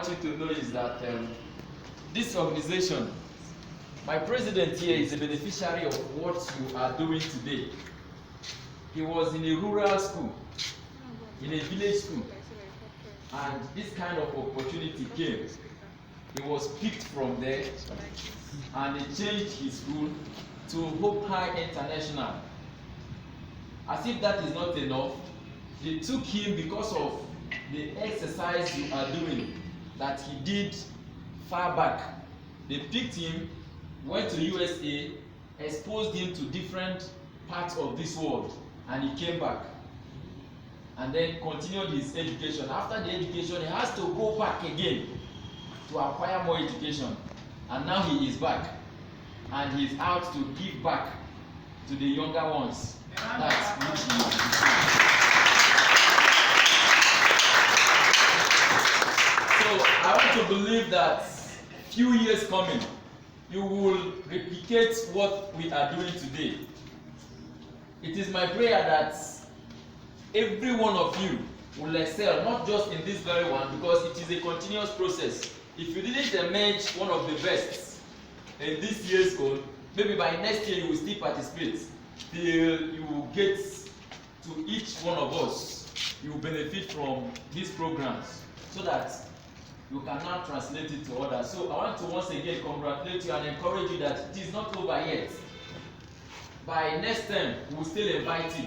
want you to know is that this organization, my president here is a beneficiary of what you are doing today. He was in a rural school, in a village school, and this kind of opportunity came. He was picked from there, and they changed his school to Hope High International. As if that is not enough, they took him because of the exercise you are doing that he did far back. They picked him, went to USA, exposed him to different parts of this world, and he came back and then continued his education. After the education, he has to go back again to acquire more education, and now he is back and he's out to give back to the younger ones. That's which he is. So I want to believe that few years coming, you will replicate what we are doing today. It is my prayer that every one of you will excel, not just in this very one, because it is a continuous process. If you didn't emerge one of the best in this year's goal, maybe by next year you will still participate till you will get to each one of us. You will benefit from these programs so that you can now translate it to others. So I want to once again congratulate you and encourage you that it is not over yet. By next time, we will still invite you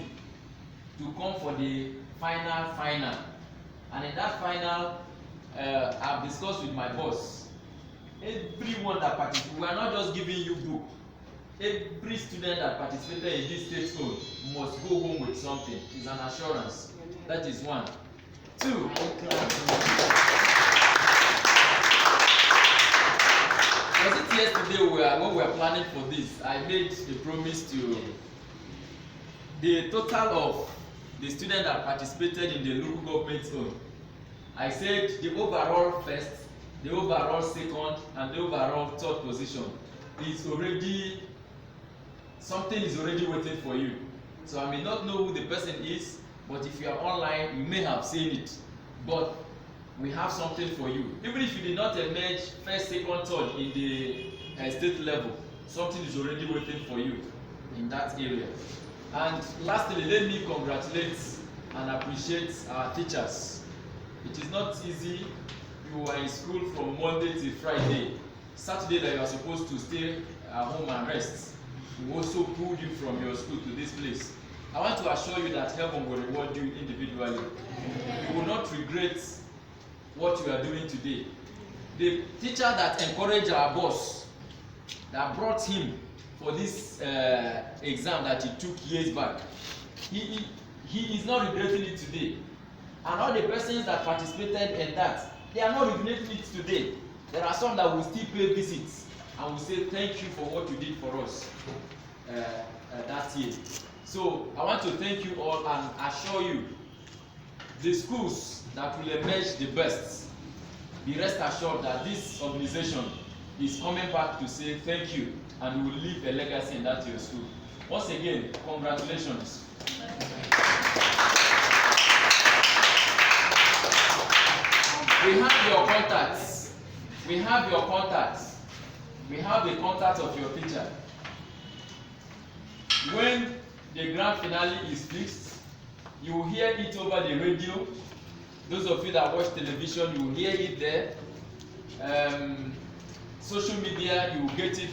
to come for the final. And in that final, I've discussed with my boss. Everyone that participates, we are not just giving you book. Every student that participated in this state school must go home with something. It's an assurance. That is one. Two. Was it yesterday when we were planning for this? I made the promise to the total of the students that participated in the local government zone. I said the overall first, the overall second, and the overall third position is already, something is already waiting for you. So I may not know who the person is, but if you are online, you may have seen it. But we have something for you. Even if you did not emerge first, second, third in the state level, something is already waiting for you in that area. And lastly, let me congratulate and appreciate our teachers. It is not easy. You are in school from Monday to Friday. Saturday that you are supposed to stay at home and rest. We also pulled you from your school to this place. I want to assure you that heaven will reward you individually. You will not regret what you are doing today. The teacher that encouraged our boss, that brought him for this exam that he took years back, he is not regretting it today. And all the persons that participated in that, they are not regretting it today. There are some that will still pay visits and will say thank you for what you did for us that year. So I want to thank you all and assure you, the schools that will emerge the best, be rest assured that this organization is coming back to say thank you and will leave a legacy in that your school. Once again, congratulations. We have your contacts. We have your contacts. We have the contact of your teacher. When the grand finale is fixed, you will hear it over the radio. Those of you that watch television, you will hear it there. Social media, you will get it there.